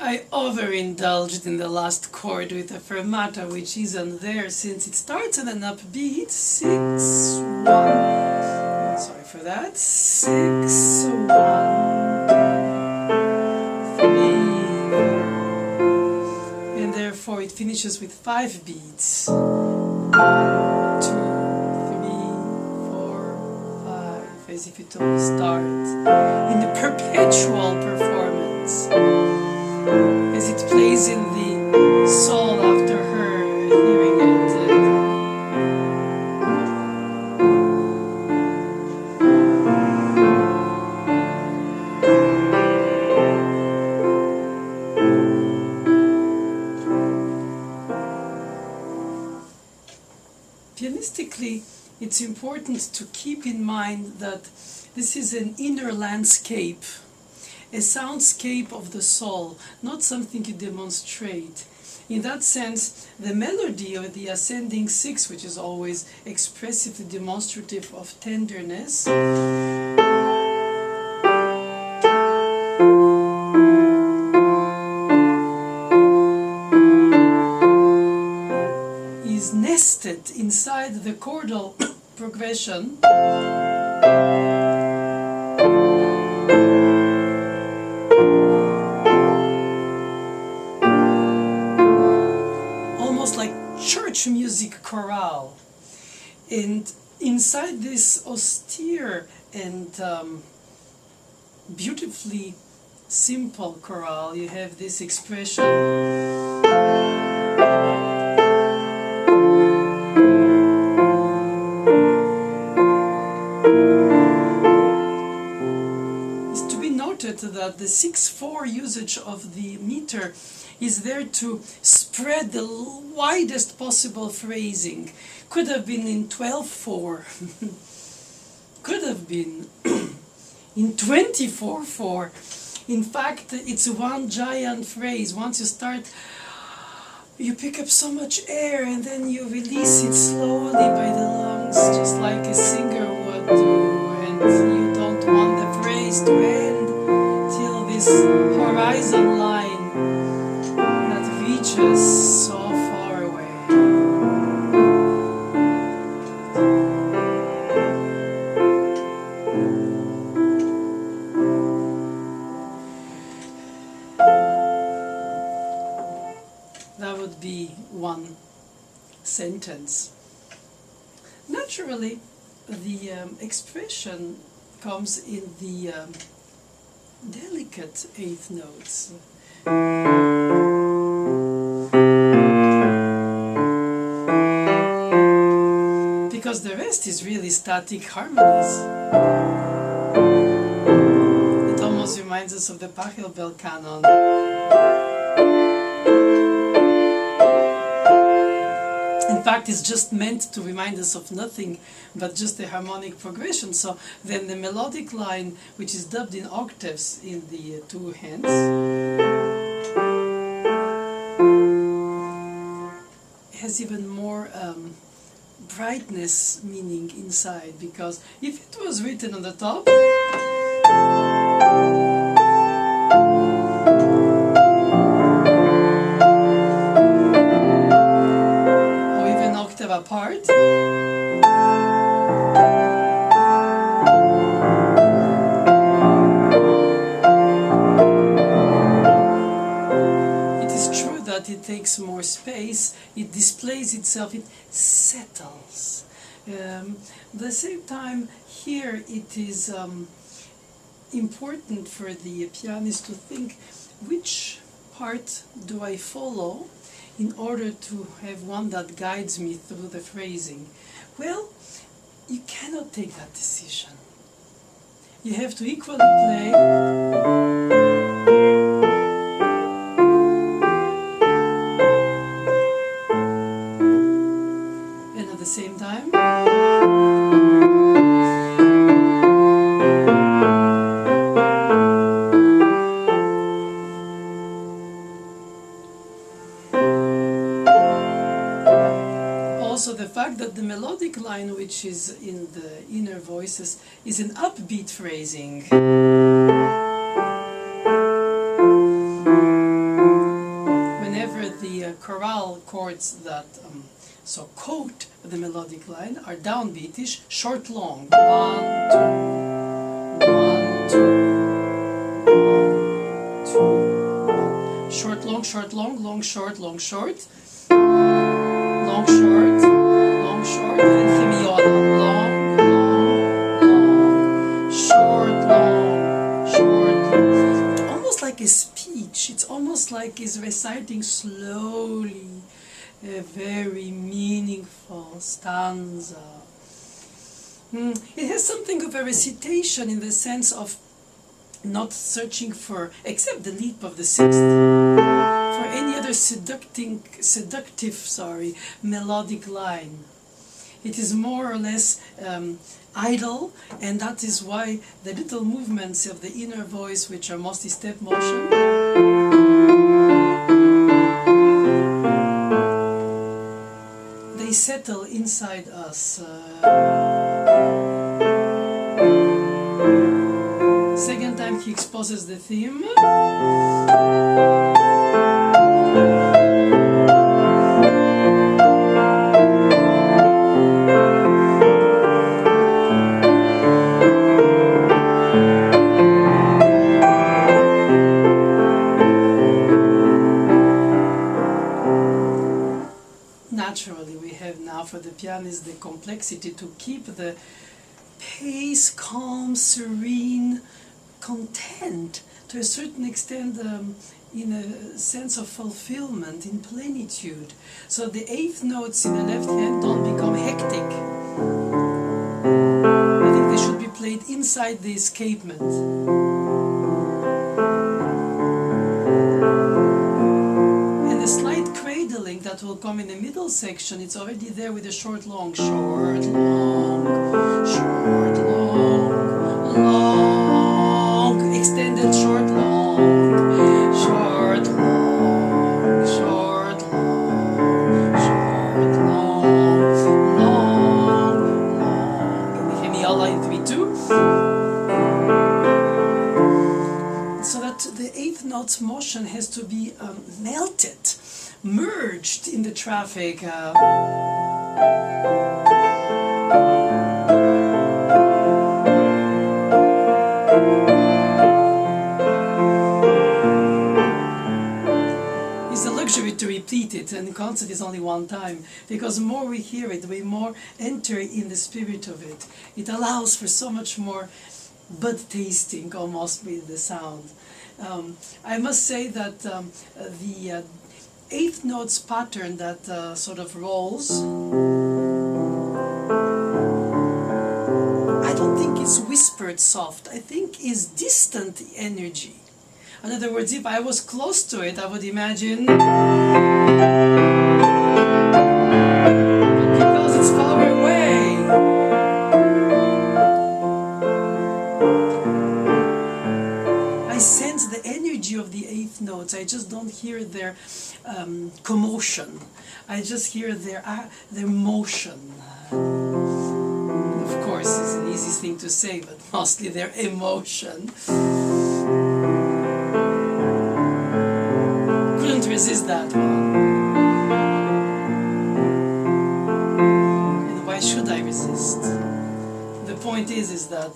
I overindulged in the last chord with a fermata which isn't there since it starts on an upbeat 6-1 for that. 6, 1, 3, 4. And therefore it finishes with 5 beats. 1, 2, 3, 4, 5. As if it all starts in the perpetual performance. As it plays in the soul after her hearing it. Pianistically, it's important to keep in mind that this is an inner landscape, a soundscape of the soul, not something you demonstrate. In that sense, the melody of the ascending 6, which is always expressively demonstrative of tenderness, is nested inside the chordal progression. Almost like church music chorale. And inside this austere and beautifully simple chorale, you have this expression. That the 6/4 usage of the meter is there to spread the widest possible phrasing. Could have been in 12/4, could have been in 24/4. In fact, it's one giant phrase. Once you start, you pick up so much air and then you release it slowly by the lungs, just like a singer would do, and you don't want the phrase to end till this horizon line that reaches so far away. That would be one sentence. Naturally, the expression comes in the delicate eighth notes. Because the rest is really static harmonies. It almost reminds us of the Pachelbel canon. In fact, it's just meant to remind us of nothing but just the harmonic progression. So then the melodic line, which is dubbed in octaves in the two hands, has even more brightness meaning inside, because if it was written on the top, apart, it is true that it takes more space, it displays itself, it settles. At the same time, here it is important for the pianist to think, which part do I follow in order to have one that guides me through the phrasing? Well, you cannot take that decision. You have to equally play and at the same time the fact that the melodic line, which is in the inner voices, is an upbeat phrasing. Whenever the chorale chords that so coat the melodic line are downbeatish, short long. 1, 2, 1, 2, 1, 2, 1. Short long, short long, long short, long short, long short, long short, and semiola. Long, long, long, short, long, short, long. Almost like a speech. It's almost like he's reciting slowly a very meaningful stanza. It has something of a recitation in the sense of not searching for, except the leap of the sixth, for any other seductive melodic line. It is more or less idle, and that is why the little movements of the inner voice, which are mostly step motion, they settle inside us. Second time he exposes the theme. Naturally, we have now for the pianist the complexity to keep the pace, calm, serene, content, to a certain extent in a sense of fulfillment, in plenitude. So the eighth notes in the left hand don't become hectic. I think they should be played inside the escapement. And the slight cradling that will come in the middle section, it's already there with a short, long, short, long, short, long, long, extended short, long, short, long, short, long, short, long, long, long. In the hemiola in 3/2. So that the eighth note's motion has to be melted, merged in the traffic. It's a luxury to repeat it, and the concert is only one time, because the more we hear it, we more enter in the spirit of it. It allows for so much more bud tasting almost with the sound. I must say that the eighth notes pattern that sort of rolls, I don't think it's whispered soft. I think is distant energy. In other words, if I was close to it, I would imagine, but because it's far away, I sense the energy of the eighth notes. I just don't hear their commotion. I just hear their motion. Of course, it's an easy thing to say, but mostly their emotion. Couldn't resist that one. And why should I resist? The point is that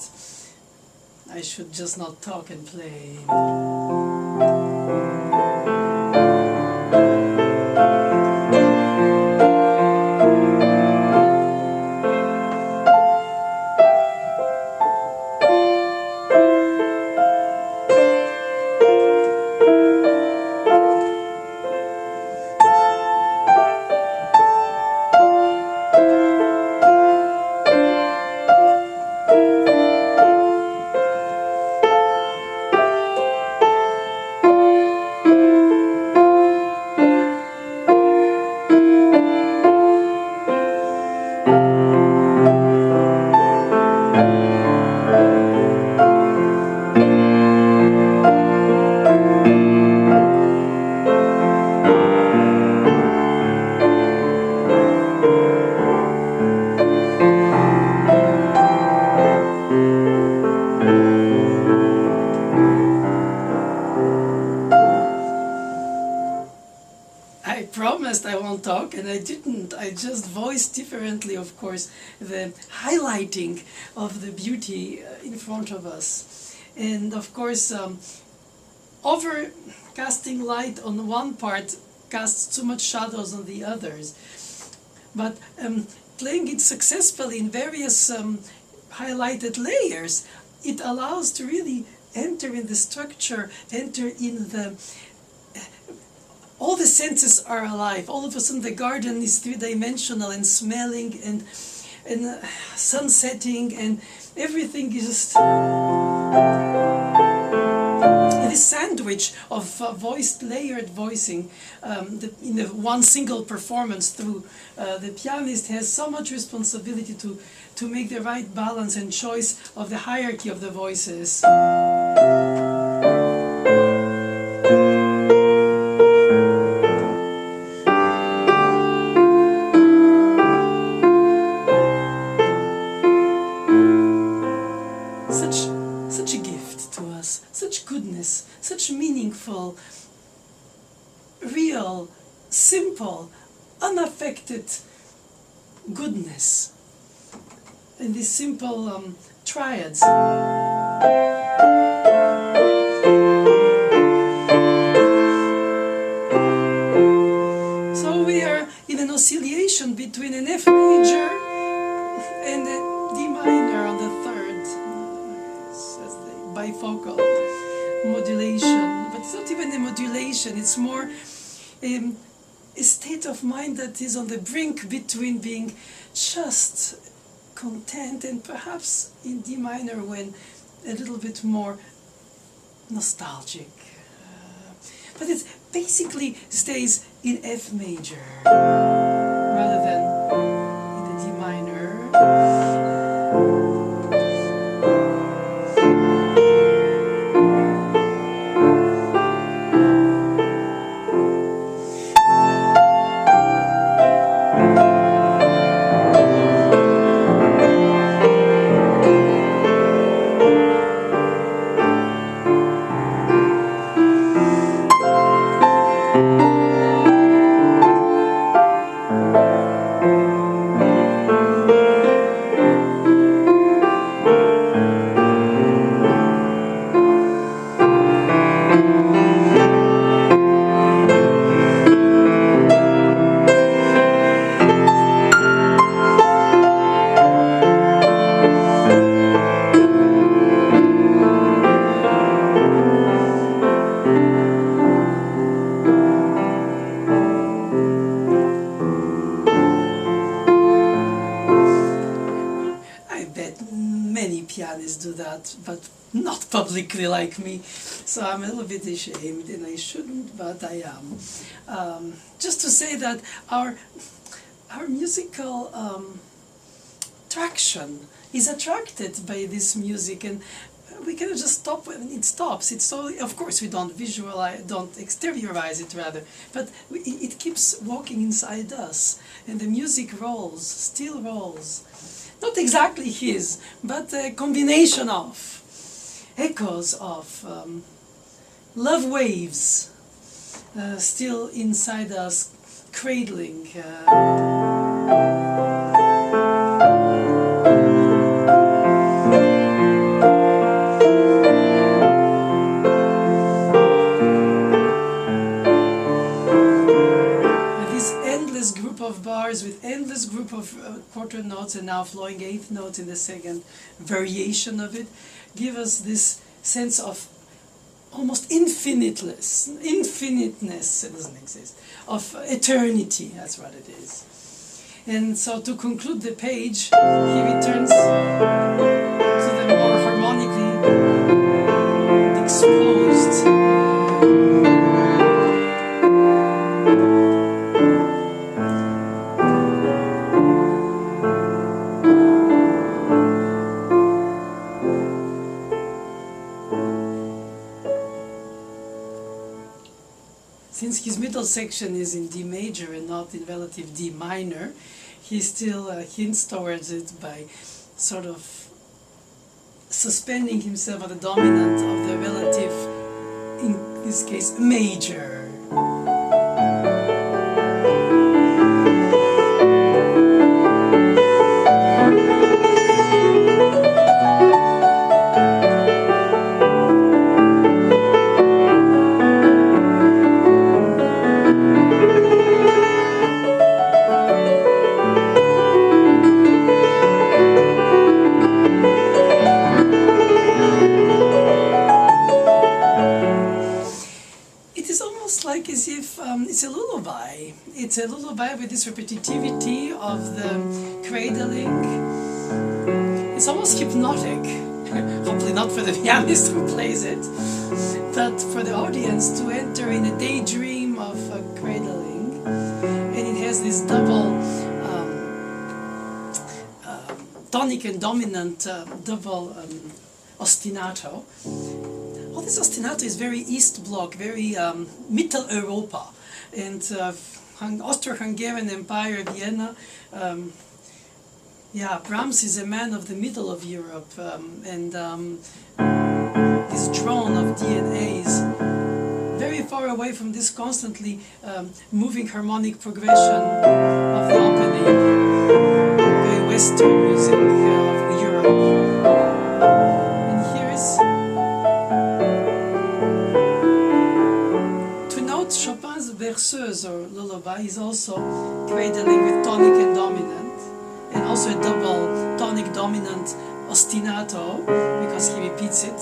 I should just not talk and play. talk, and I didn't. I just voiced differently, of course, the highlighting of the beauty in front of us. And of course, over casting light on one part casts too much shadows on the others. But playing it successfully in various highlighted layers, it allows to really enter in the structure, enter in the... all the senses are alive. All of a sudden the garden is three-dimensional and smelling and sun setting, and everything is just... this sandwich of voiced, layered voicing in the one single performance through the pianist has so much responsibility to make the right balance and choice of the hierarchy of the voices. Such a gift to us, such goodness, such meaningful, real, simple, unaffected goodness in these simple triads. So we are in an oscillation between an F major and a D minor on the third, as the bifocal modulation. But it's not even a modulation, it's more a state of mind that is on the brink between being just content and perhaps in D minor when a little bit more nostalgic. But it basically stays in F major rather than in the D minor. Do that, but not publicly like me, so I'm a little bit ashamed, and I shouldn't, but I am. Just to say that our musical traction is attracted by this music, and we cannot just stop when it stops. It's so, of course, we don't visualize, don't exteriorize it rather, but it keeps walking inside us, and the music rolls, still rolls. Not exactly his, but a combination of echoes of love waves still inside us, cradling. Of bars with endless group of quarter notes and now flowing eighth notes in the second variation of it give us this sense of almost infiniteness, it doesn't exist, of eternity, that's what it is. And so to conclude the page, he returns to the more harmonically exposed since his middle section is in D major and not in relative D minor, he still hints towards it by sort of suspending himself on the dominant of the relative, in this case, major. lullaby with this repetitivity of the cradling. It's almost hypnotic. Hopefully not for the pianist who plays it, but for the audience to enter in a daydream of cradling. And it has this double tonic and dominant double ostinato. All this ostinato is very East Bloc, very Mitteleuropa, and Austro-Hungarian Empire, Vienna. Yeah, Brahms is a man of the middle of Europe, and this drone of DNAs, very far away from this constantly moving harmonic progression of the opening, very Western music of Europe. And here is, to note, Chopin's berceuse or lullaby is also cradling with tonic and dominant, and also a double tonic dominant ostinato, because he repeats it.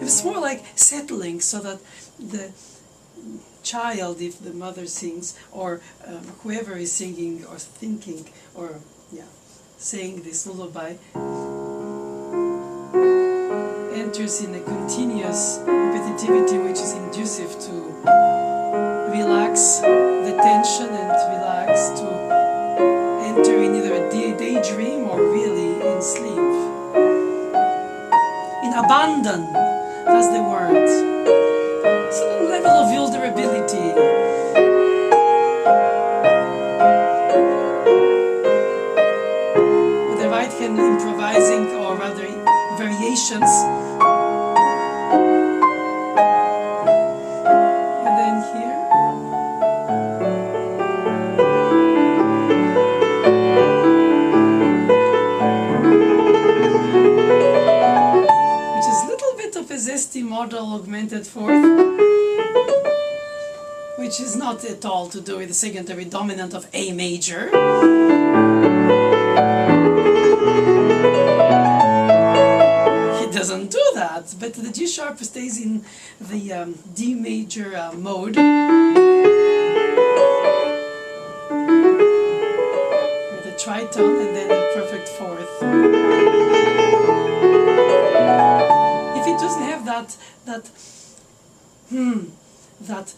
It's more like settling, so that the child, if the mother sings, or whoever is singing or thinking or saying this lullaby, enters in a continuous repetitivity which is conducive to relax the tension and relax, to enter in either a daydream or really in sleep. In abandon, that's the word. Certain level of vulnerability. With the right hand improvising, or rather variations. And then here. A zesty modal augmented fourth, which is not at all to do with the secondary dominant of A major. He doesn't do that, but the G sharp stays in the D major mode. With a tritone and then a perfect fourth. If it doesn't have that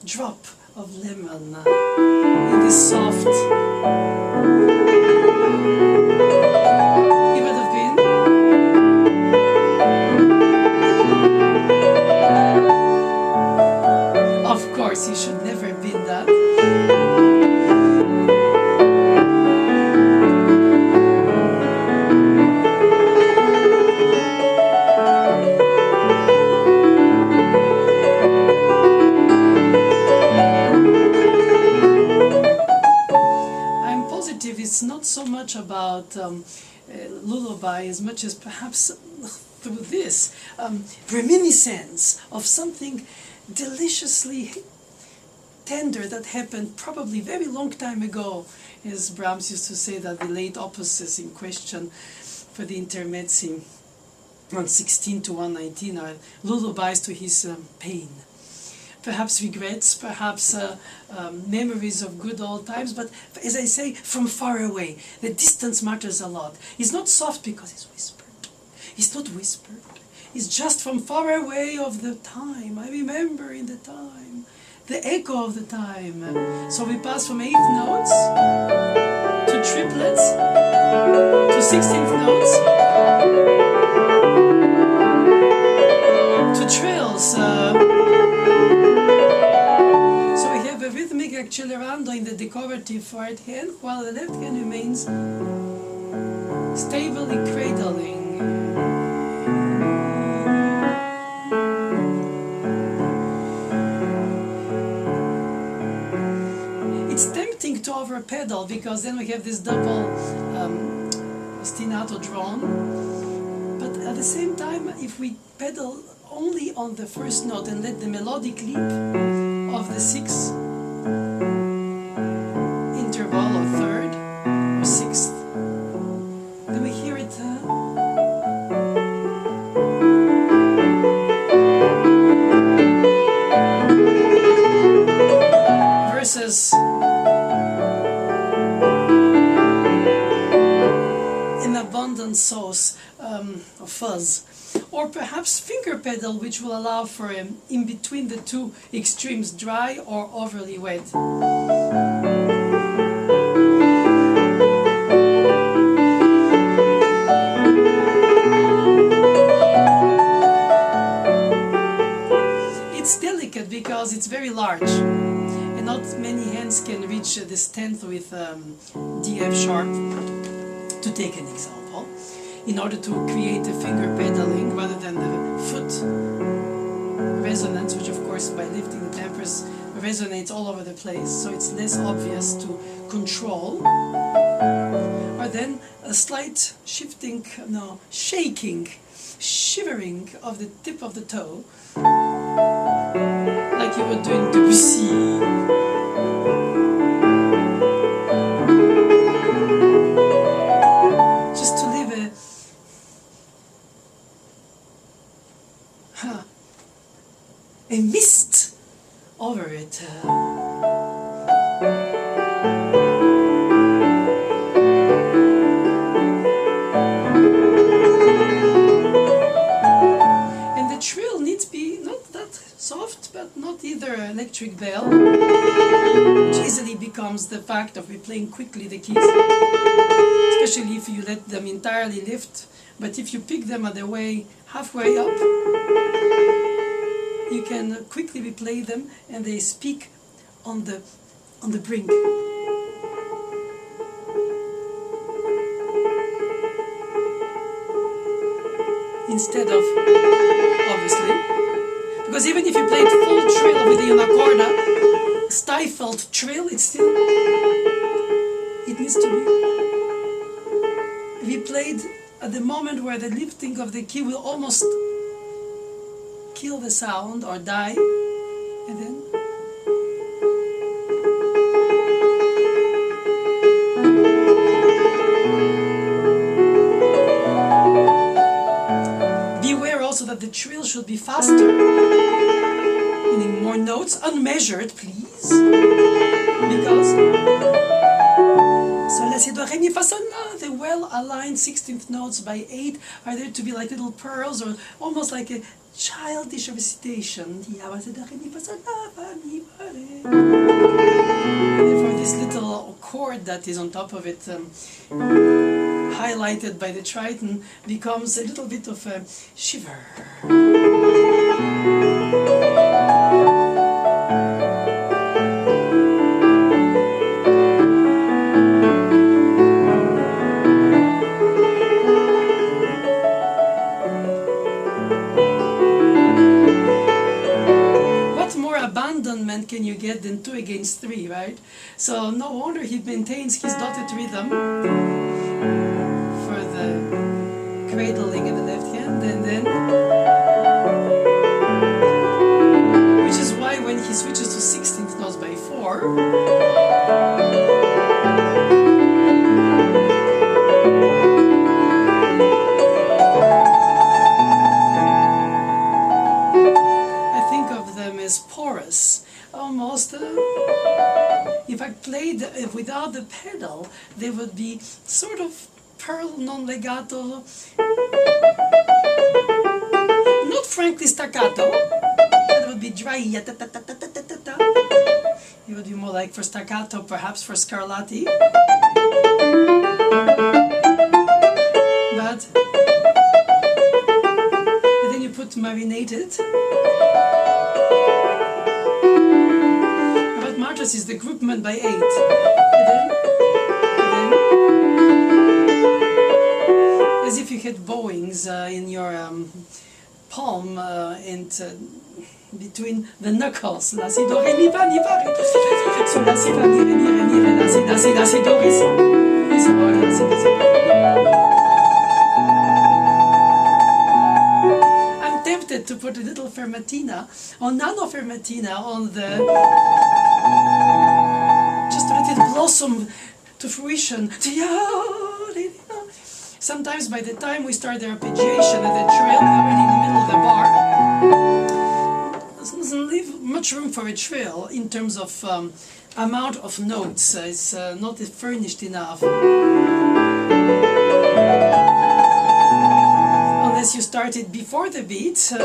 drop of lemon in this soft, it would have been of course he should never have been that. It's not so much about lullaby as much as perhaps through this reminiscence of something deliciously tender that happened probably very long time ago, as Brahms used to say that the late opuses in question for the intermezzi 116 to 119 are lullabies to his pain. Perhaps regrets, perhaps memories of good old times, but as I say, from far away. The distance matters a lot. It's not soft because it's whispered. It's not whispered. It's just from far away of the time. I remember in the time, the echo of the time. So we pass from 8th notes to triplets to 16th notes to trills. So we have a rhythmic accelerando in the decorative right hand, while the left hand remains stably cradling. It's tempting to overpedal because then we have this double ostinato drone, but at the same time, if we pedal only on the first note and let the melodic leap of the sixth interval or third or sixth, then we hear it versus an abundant sauce of fuzz. Or perhaps finger pedal, which will allow for in between the two extremes, dry or overly wet. It's delicate because it's very large, and not many hands can reach this 10th with D F sharp, to take an example, in order to create a finger pedaling rather than the foot resonance, which of course by lifting the tempers resonates all over the place, so it's less obvious to control. Or then a slight shifting, no, shaking, shivering of the tip of the toe, like you were doing Debussy. Just to leave a mist over it. And the trill needs to be not that soft, but not either an electric bell, which easily becomes the fact of replaying quickly the keys, especially if you let them entirely lift. But if you pick them on the way halfway up, you can quickly replay them, and they speak on the brink. Instead of, obviously, because even if you played full trill with the una corda, stifled trill, it needs to be replayed at the moment where the lifting of the key will almost kill the sound or die, and then beware also that the trill should be faster, meaning more notes, unmeasured, please, because so la si do re mi fa sol la, the well-aligned 16th notes by 8 are there to be like little pearls, or almost like a childish recitation. And therefore this little chord that is on top of it, highlighted by the tritone, becomes a little bit of a shiver. Abandonment can you get than 2 against 3, right? So no wonder he maintains his dotted rhythm for the cradling in the left hand, and then, which is why when he switches to 16th notes by 4, is porous, almost. If I played without the pedal, they would be sort of pearl non-legato, not frankly staccato. That would be dry. It would be more like for staccato, perhaps for Scarlatti. But and then you put marinated. But Martas is the groupment by 8. And then, as if you had bowings in your palm and between the knuckles. La si do re mi fa mi fa re so la si fa mi re mi re mi re la si do re si la si do si. I'm tempted to put a little fermatina or nano fermatina on the, just to let it blossom to fruition. Sometimes by the time we start the arpeggiation and the trill, we're already in the middle of the bar. Doesn't leave much room for a trill in terms of amount of notes. It's not furnished enough. started before the beat. I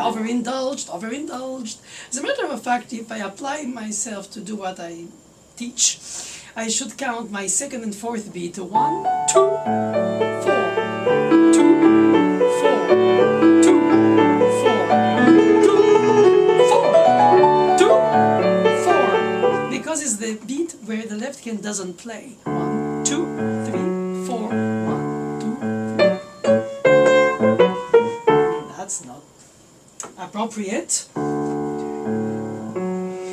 overindulged. As a matter of fact, if I apply myself to do what I teach, I should count my second and fourth beat. 1, 2, 4, 2, 4, 2, 4, 2, 4, 2, 4. Because it's the beat where the left hand doesn't play. 1, 2, 3, 4, 1, 2, 3. That's not appropriate.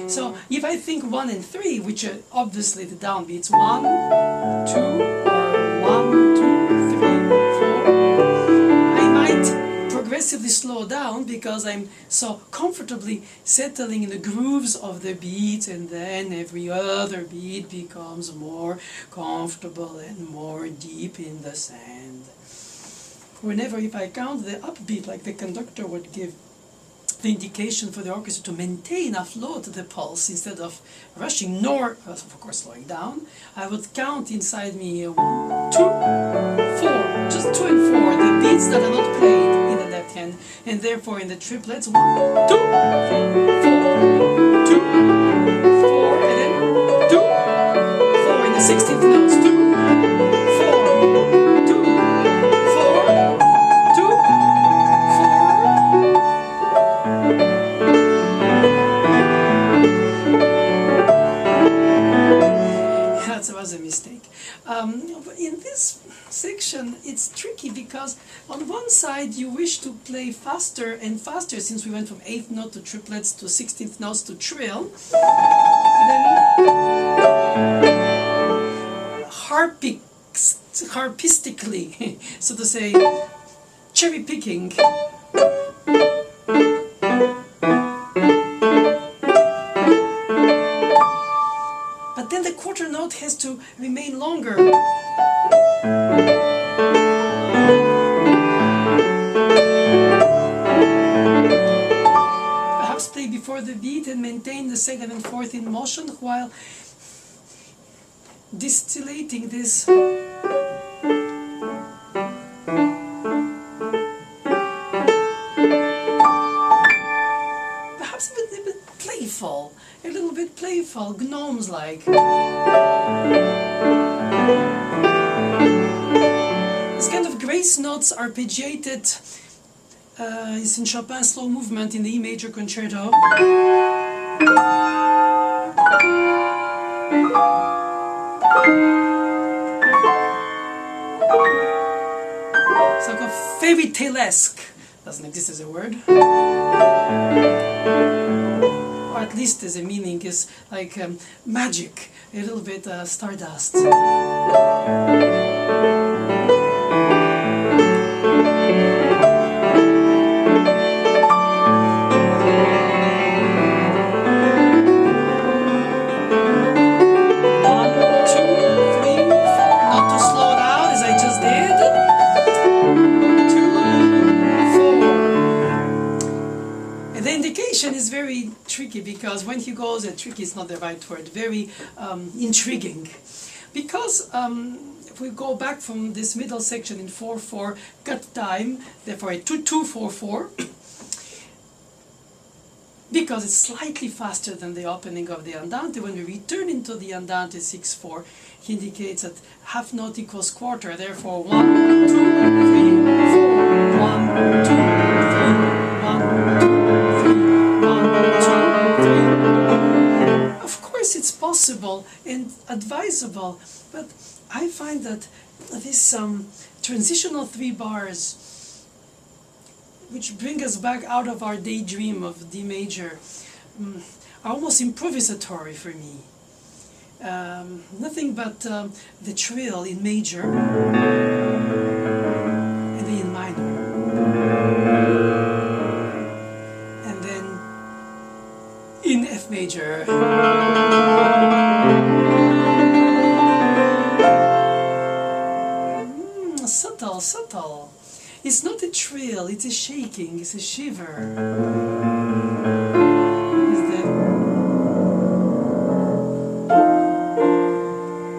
So if I think 1 and 3, which are obviously the downbeats, 1, 2, or 1, 2, 3, 4, I might progressively slow down because I'm so comfortably settling in the grooves of the beat, and then every other beat becomes more comfortable and more deep in the sand. Whenever, if I count the upbeat, like the conductor would give the indication for the orchestra to maintain a flow to the pulse instead of rushing, nor, of course, slowing down, I would count inside me 1, 2, 4, just 2 and 4, the beats that are not played in the left hand, and therefore in the triplets, 1, 2, 3, 4, 2, 4, and then 2, 4 in the 16th notes, 2, 4, 2, 4, 2, 4. That was a mistake. In this section it's tricky because on one side you wish to play faster and faster, since we went from 8th note to triplets to 16th notes to trill. Then harpistically, so to say, cherry picking. But then the quarter note has to remain longer. Perhaps play before the beat and maintain the second and fourth in motion while distillating this. Perhaps a bit playful, a little bit playful, gnomes-like. This kind of grace notes arpeggiated is in Chopin's slow movement in the E major concerto. It's like a fairy tale-esque. Doesn't exist as a word. Or at least as a meaning, is like magic, a little bit stardust. Is very tricky because when he goes, tricky is not the right word, very intriguing. Because if we go back from this middle section in 4/4, cut time, therefore a 2/2/4/4, because it's slightly faster than the opening of the andante. When we return into the andante 6/4, he indicates that half note equals quarter, therefore 1, 2, 3, 4, 1, 2, 3, 1, 2, 3, 1, 2, 3. Of course it's possible and advisable, but I find that this transitional 3 bars, which bring us back out of our daydream of D major, are almost improvisatory for me. Nothing but the trill in major and then in minor, and then in F major. Subtle, subtle. It's not a trill, it's a shaking, it's a shiver.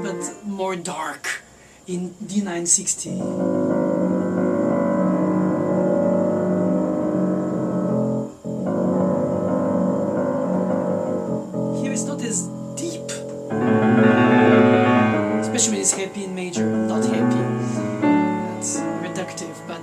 But more dark. in D960. Here it's not as deep, especially when it's happy in major. Not happy, that's reductive, but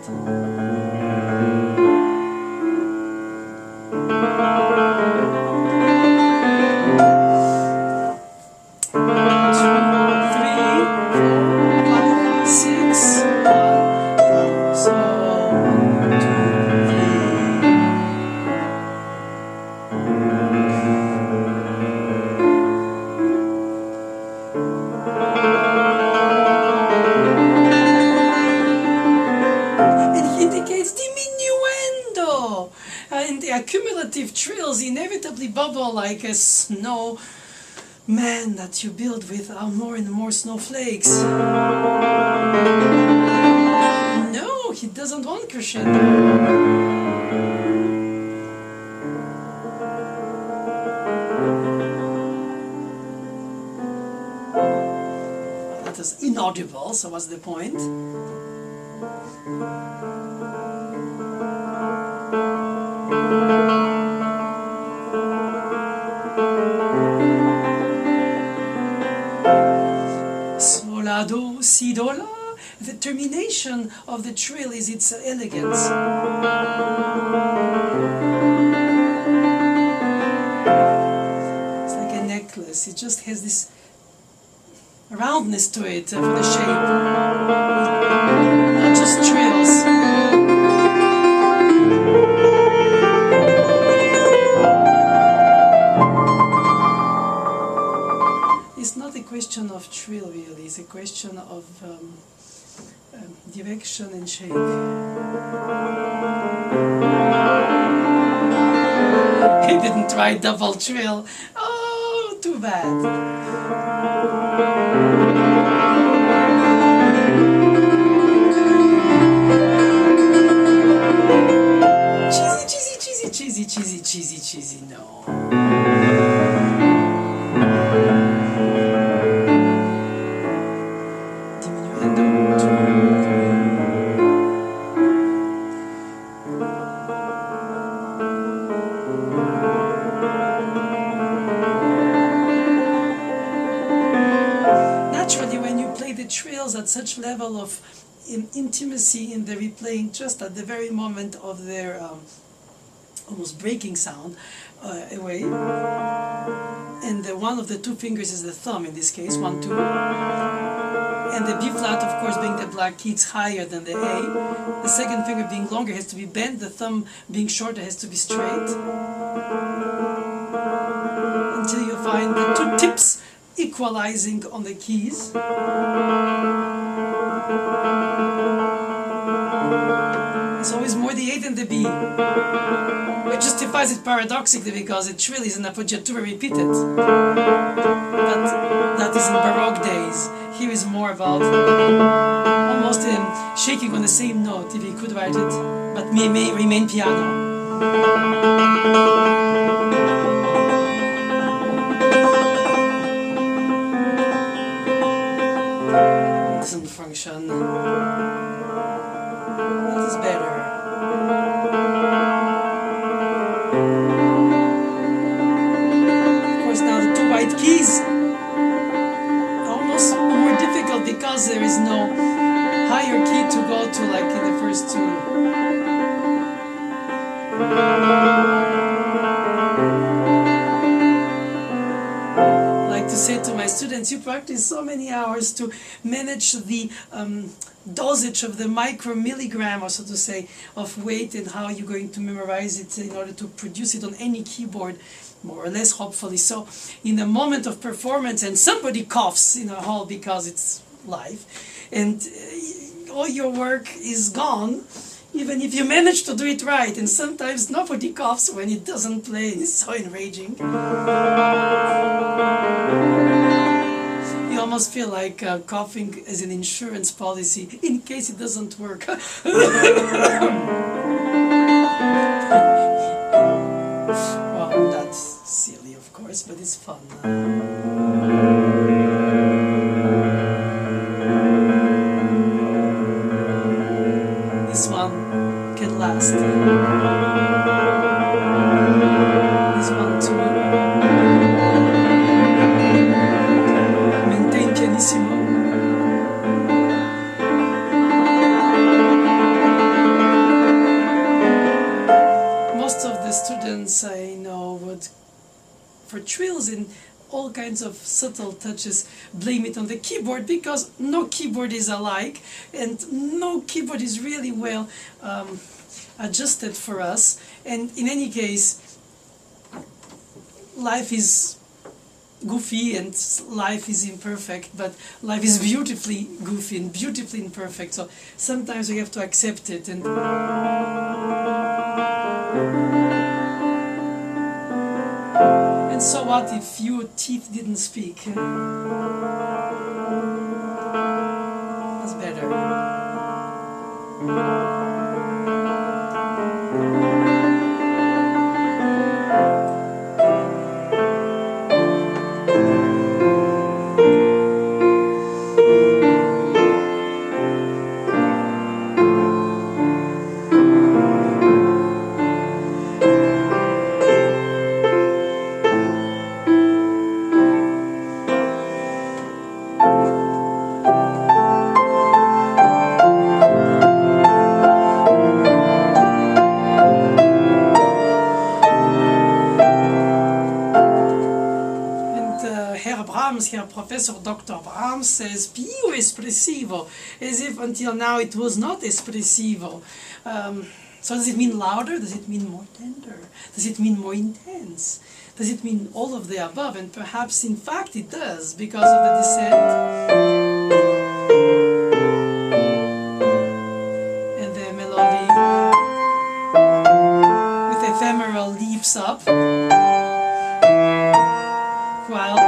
accumulative trills inevitably bubble like a snow man that you build with more and more snowflakes. No, he doesn't want crescendo. That is inaudible, so what's the point? Do, si, do, la. The termination of the trill is its elegance. It's like a necklace. It just has this roundness to it for the shape. Not just trills. It's not a question of trill, really. It's a question of direction and shape. He didn't try double trill. Oh, too bad. Cheesy, no. At such level of intimacy in the replaying, just at the very moment of their almost breaking sound away, and one of the two fingers is the thumb in this case, 1, 2, and the B flat, of course, being the black key, it's higher than the A. The second finger being longer has to be bent, the thumb being shorter has to be straight, until you find the two tips equalizing on the keys. It's always more the A than the B. It justifies it paradoxically because a trill is an appoggiatura repeated. But that is in Baroque days. Here is more about almost shaking on the same note, if he could write it, but may remain piano. Doesn't function. That is better. Of course, now the two white keys are almost more difficult because there is no higher key to go to like in the first two. To say to my students, you practice so many hours to manage the dosage of the micromilligram, or so to say, of weight, and how you're going to memorize it in order to produce it on any keyboard, more or less, hopefully. So in a moment of performance and somebody coughs in a hall because it's live, and all your work is gone, even if you manage to do it right, and sometimes nobody coughs when it doesn't play, and it's so enraging. You almost feel like coughing as an insurance policy in case it doesn't work. Well, that's silly, of course, but it's fun. trills and all kinds of subtle touches, blame it on the keyboard, because no keyboard is alike and no keyboard is really well adjusted for us. And in any case, life is goofy and life is imperfect, but life is beautifully goofy and beautifully imperfect, so sometimes we have to accept it. And so what if your teeth didn't speak? That's better. Professor Dr. Brahms says più espressivo, as if until now it was not espressivo. So does it mean louder? Does it mean more tender? Does it mean more intense? Does it mean all of the above? And perhaps in fact it does, because of the descent and the melody with ephemeral leaps up, while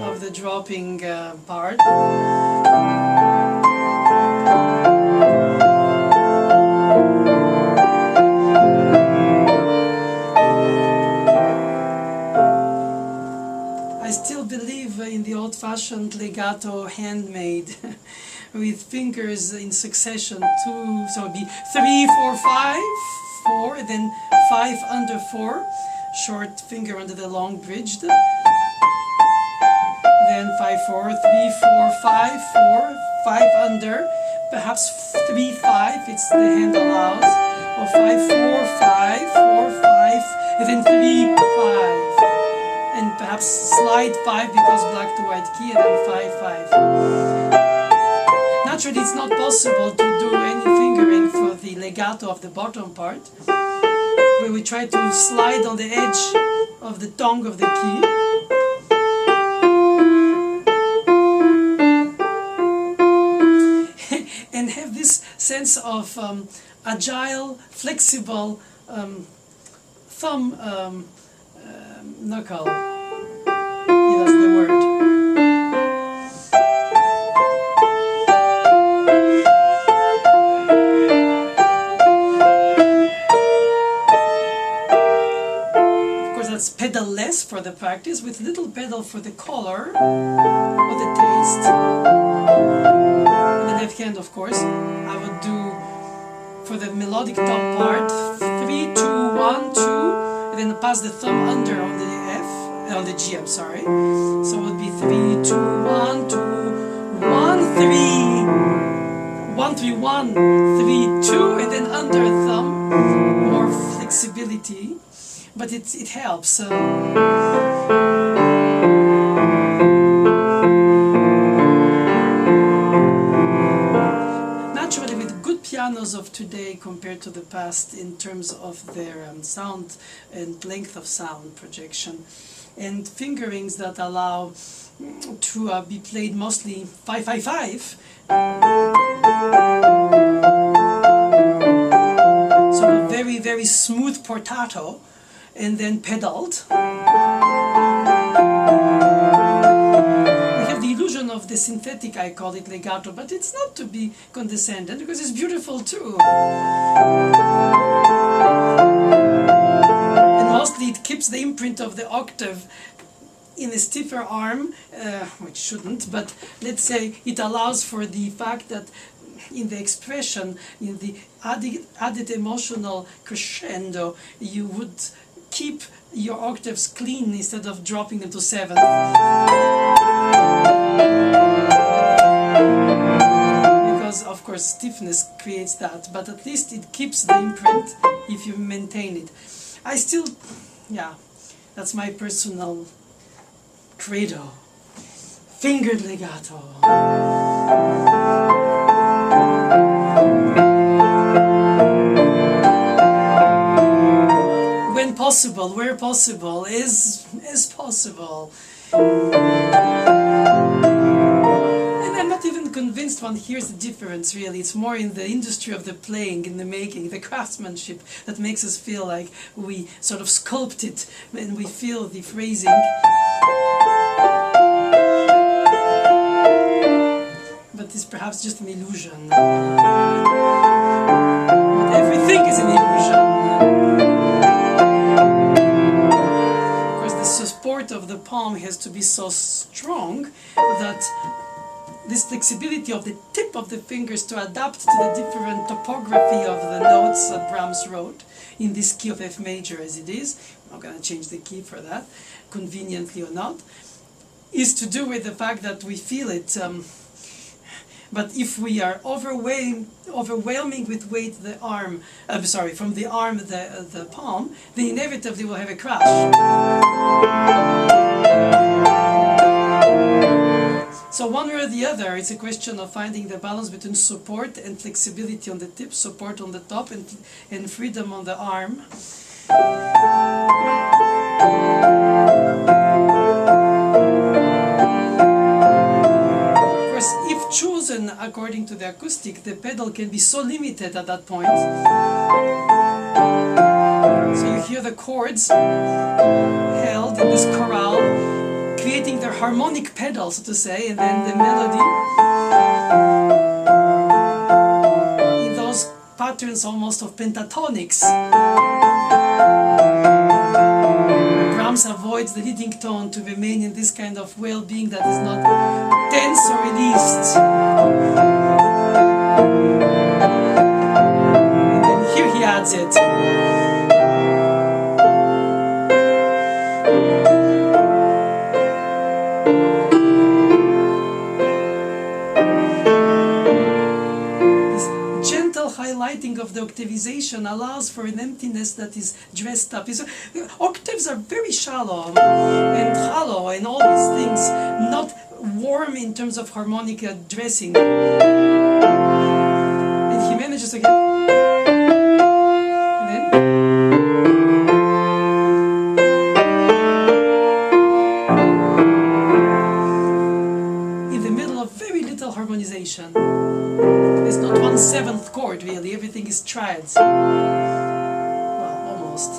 of the dropping part. I still believe in the old-fashioned legato handmade with fingers in succession, two, so it'd be 3, 4, 5, 4, then 5 under 4, short finger under the long bridged. Then 5, 4, 3, 4, 5, 4, 5 under, perhaps 3, 5, it's the hand allows, or 5, 4, 5, 4, 5, and then 3, 5, and perhaps slide 5 because black to white key, and then 5, 5. Naturally, it's not possible to do any fingering for the legato of the bottom part, where we try to slide on the edge of the tongue of the key. And have this sense of agile, flexible thumb knuckle. Yeah, that's the word. Of course, that's pedal-less for the practice, with little pedal for the color or the taste. Left hand, of course, I would do for the melodic top part 3, 2, 1, 2, and then pass the thumb under on the F, on the G, I'm sorry. So it would be 3, 2, 1, 2, 1, 3, 1, 3, 1, 3, 2, and then under thumb, more flexibility, but it helps. Pianos of today compared to the past in terms of their sound and length of sound projection, and fingerings that allow to be played mostly 5-5-5. So a very, very smooth portato and then pedaled. Of the synthetic, I call it legato, but it's not to be condescending because it's beautiful too. And mostly it keeps the imprint of the octave in a stiffer arm, which shouldn't, but let's say it allows for the fact that in the expression, in the added emotional crescendo, you would keep your octaves clean instead of dropping them to 7th. Because of course stiffness creates that, but at least it keeps the imprint if you maintain it. I still, yeah, that's my personal credo. Fingered legato. When possible, where possible, is possible. And I'm not even convinced one hears the difference, really. It's more in the industry of the playing, in the making, the craftsmanship that makes us feel like we sort of sculpt it and we feel the phrasing. But it's perhaps just an illusion. But everything is an illusion. The support of the palm has to be so strong that this flexibility of the tip of the fingers to adapt to the different topography of the notes that Brahms wrote in this key of F major as it is, I'm not going to change the key for that, conveniently or not, is to do with the fact that we feel it. But if we are overwhelming with weight the arm, from the arm the palm, then inevitably we'll have a crash. So one way or the other, it's a question of finding the balance between support and flexibility on the tip, support on the top, and freedom on the arm. If chosen according to the acoustic, the pedal can be so limited at that point. So you hear the chords held in this chorale, creating their harmonic pedal, so to say, and then the melody in those patterns almost of pentatonics. Brahms avoids the leading tone to remain in this kind of well-being that is not tense or released. And then here he adds it. Highlighting of the octavization allows for an emptiness that is dressed up. Octaves are very shallow and hollow and all these things, not warm in terms of harmonic dressing. And he manages to get... And then... in the middle of very little harmonization. There's not 1/7 chord really, everything is triads. Well, almost.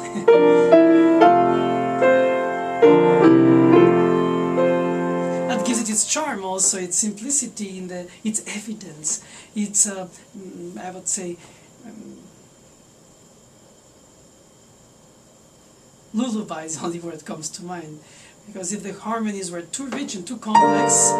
That gives it its charm also, its simplicity, in its evidence, its, I would say, lullaby is the only word that comes to mind. Because if the harmonies were too rich and too complex,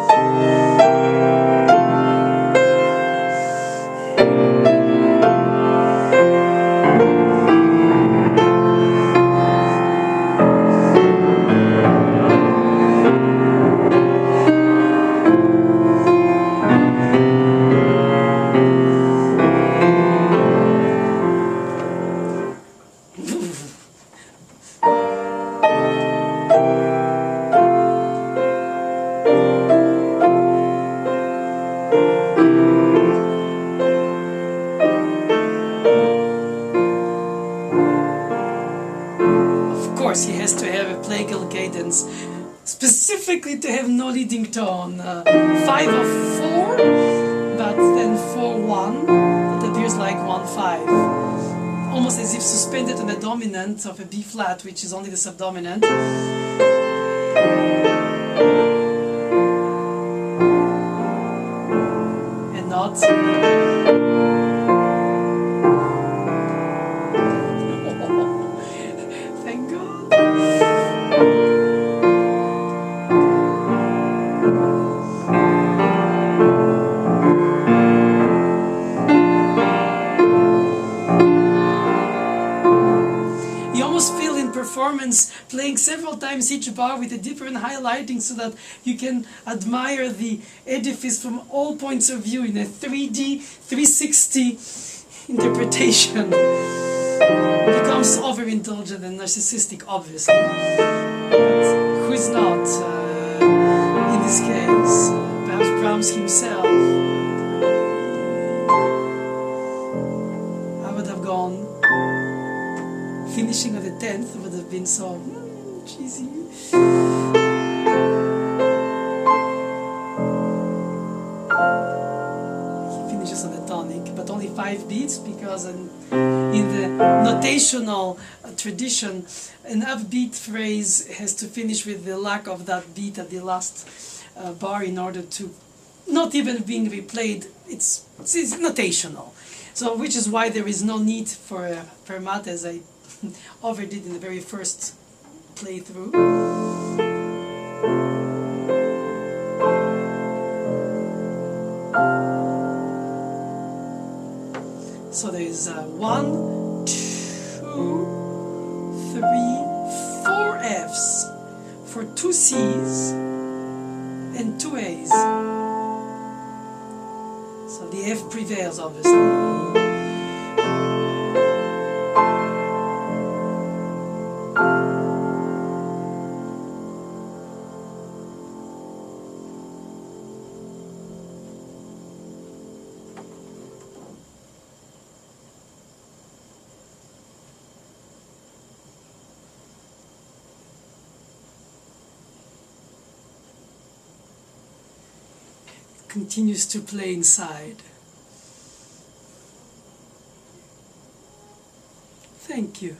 he has to have a plagal cadence, specifically to have no leading tone. 5 of 4, but then 4-1, that appears like 1-5. Almost as if suspended on the dominant of a B flat, which is only the subdominant. And not... playing several times each bar with a different highlighting so that you can admire the edifice from all points of view in a 3D, 360 interpretation. becomes overindulgent and narcissistic, obviously. But who is not in this case? Perhaps Brahms himself. I would have gone, finishing on the 10th would have been so cheesy. Finishes on the tonic, but only 5 beats, because in the notational tradition, an upbeat phrase has to finish with the lack of that beat at the last bar in order to not even being replayed. It's notational. So, which is why there is no need for a fermata, as I overdid in the very first playthrough. So there is 1, 2, 3, 4 Fs for 2 Cs and 2 As. So the F prevails, obviously. Continues to play inside. Thank you.